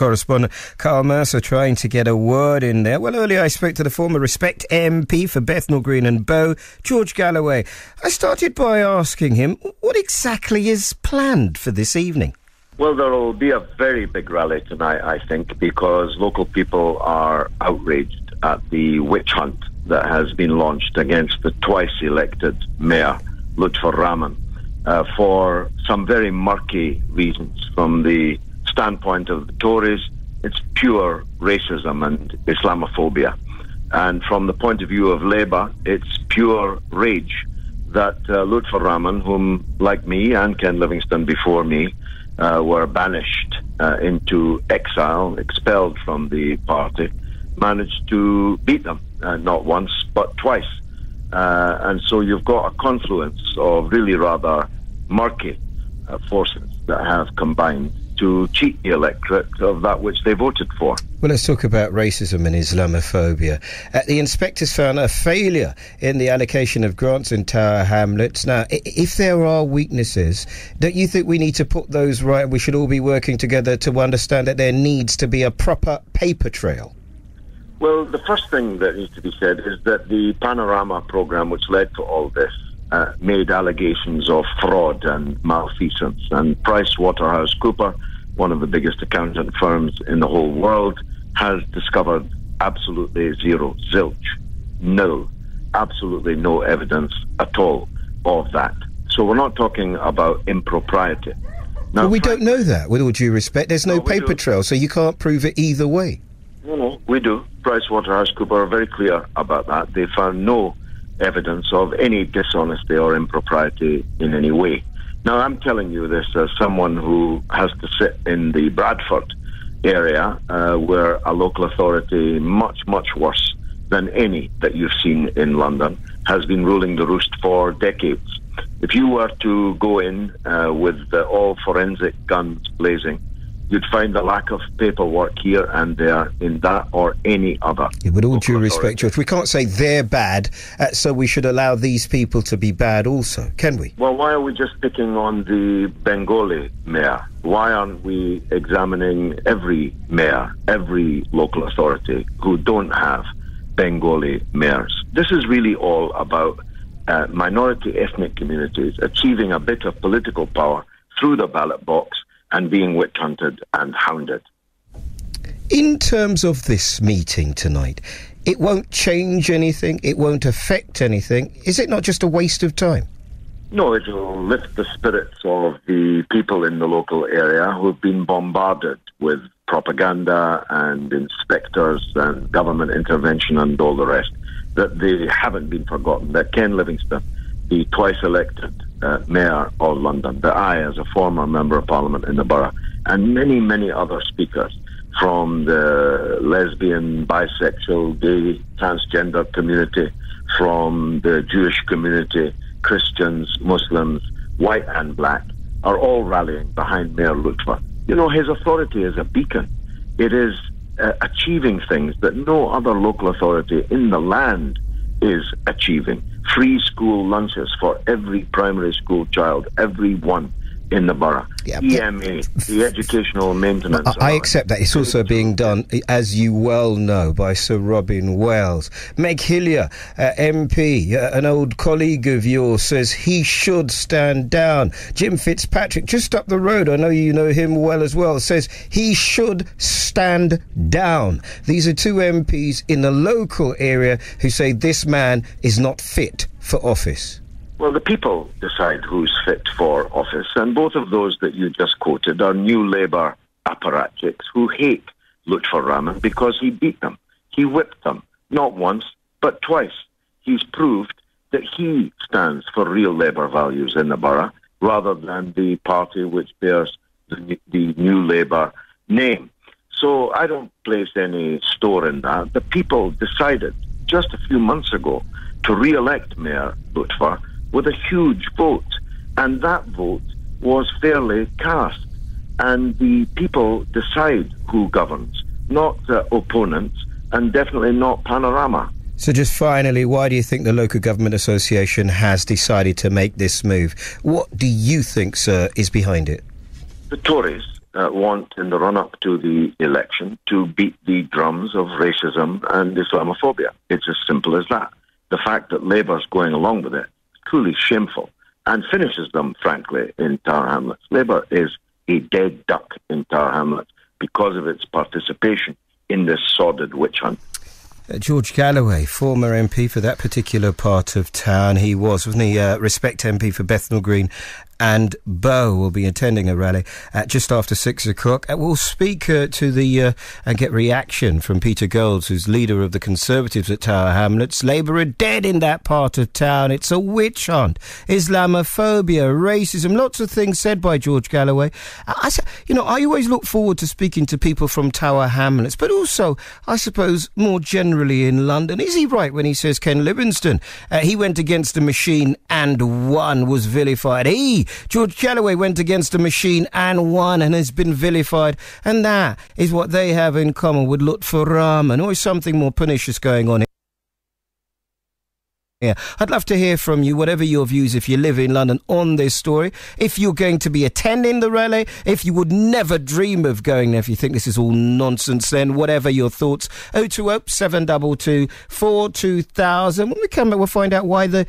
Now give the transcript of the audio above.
correspondent Carl Mercer trying to get a word in there. Well, earlier I spoke to the former Respect MP for Bethnal Green and Bow, George Galloway. I started by asking him what exactly is planned for this evening. Well, there will be a very big rally tonight, I think, because local people are outraged at the witch hunt that has been launched against the twice-elected Mayor, Lutfur Rahman, for some very murky reasons. From the standpoint of the Tories, it's pure racism and Islamophobia. And from the point of view of Labour, it's pure rage that Lutfur Rahman, whom, like me and Ken Livingstone before me, were banished into exile, expelled from the party, managed to beat them, not once, but twice. And so you've got a confluence of really rather murky forces that have combined to cheat the electorate of that which they voted for. Well, let's talk about racism and Islamophobia. The inspectors found a failure in the allocation of grants in Tower Hamlets. Now, if there are weaknesses, don't you think we need to put those right? We should all be working together to understand that there needs to be a proper paper trail. Well, the first thing that needs to be said is that the Panorama programme, which led to all this, made allegations of fraud and malfeasance. And PricewaterhouseCoopers, one of the biggest accountant firms in the whole world, has discovered absolutely zero, zilch, nil, absolutely no evidence at all of that. So we're not talking about impropriety. Now, well, we don't know that, with all due respect. There's no paper trail, so you can't prove it either way. No, we do. PricewaterhouseCoopers are very clear about that. They found no evidence of any dishonesty or impropriety in any way. Now, I'm telling you this as someone who has to sit in the Bradford area, where a local authority much, much worse than any that you've seen in London has been ruling the roost for decades. If you were to go in with all forensic guns blazing, you'd find a lack of paperwork here and there in that or any other. Yeah, with all due respect, George, we can't say they're bad, so we should allow these people to be bad also, can we? Well, why are we just picking on the Bengali mayor? Why aren't we examining every mayor, every local authority who don't have Bengali mayors? This is really all about minority ethnic communities achieving a bit of political power through the ballot box and being witch hunted and hounded. In terms of this meeting tonight, it won't change anything, it won't affect anything. Is it not just a waste of time? No, it will lift the spirits of the people in the local area who've been bombarded with propaganda and inspectors and government intervention and all the rest, that they haven't been forgotten, that Ken Livingstone, the twice-elected Mayor of London, that I, as a former Member of Parliament in the borough, and many, many other speakers from the lesbian, bisexual, gay, transgender community, from the Jewish community, Christians, Muslims, white and black, are all rallying behind Mayor Lutfur. You know, his authority is a beacon. It is achieving things that no other local authority in the land is achieving. Free school lunches for every primary school child, every one in the borough. Yeah, EMA, the educational maintenance. I accept that. It's also being done, as you well know, by Sir Robin Wells. Meg Hillier, MP, an old colleague of yours, says he should stand down. Jim Fitzpatrick, just up the road, I know you know him well as well, says he should stand down. These are two MPs in the local area who say this man is not fit for office. Well, the people decide who's fit for office, and both of those that you just quoted are New Labour apparatchiks who hate Lutfur Rahman because he beat them. He whipped them, not once, but twice. He's proved that he stands for real Labour values in the borough, rather than the party which bears the New Labour name. So I don't place any store in that. The people decided just a few months ago to re-elect Mayor Lutfur with a huge vote, and that vote was fairly cast. And the people decide who governs, not opponents, and definitely not Panorama. So just finally, why do you think the Local Government Association has decided to make this move? What do you think, sir, is behind it? The Tories want in the run-up to the election to beat the drums of racism and Islamophobia. It's as simple as that. The fact that Labour's going along with it is truly shameful and finishes them, frankly, in Tower Hamlets. Labour is a dead duck in Tower Hamlets because of its participation in this sordid witch hunt. George Galloway, former MP for that particular part of town. He was, wasn't he, Respect MP for Bethnal Green and Bow, will be attending a rally at just after 6 o'clock. We'll speak to the and get reaction from Peter Golds, who's leader of the Conservatives at Tower Hamlets. Labour are dead in that part of town. It's a witch hunt. Islamophobia, racism, lots of things said by George Galloway. I always look forward to speaking to people from Tower Hamlets, but also, I suppose, more generally in London. Is he right when he says Ken Livingstone, he went against a machine and won, was vilified? George Galloway went against a machine and won and has been vilified, and that is what they have in common with Lutfur Rahman, or is something more pernicious going on here? I'd love to hear from you, whatever your views, if you live in London, on this story. If you're going to be attending the rally, if you would never dream of going there, if you think this is all nonsense, then whatever your thoughts. 020 722 42000. When we come back, we'll find out why the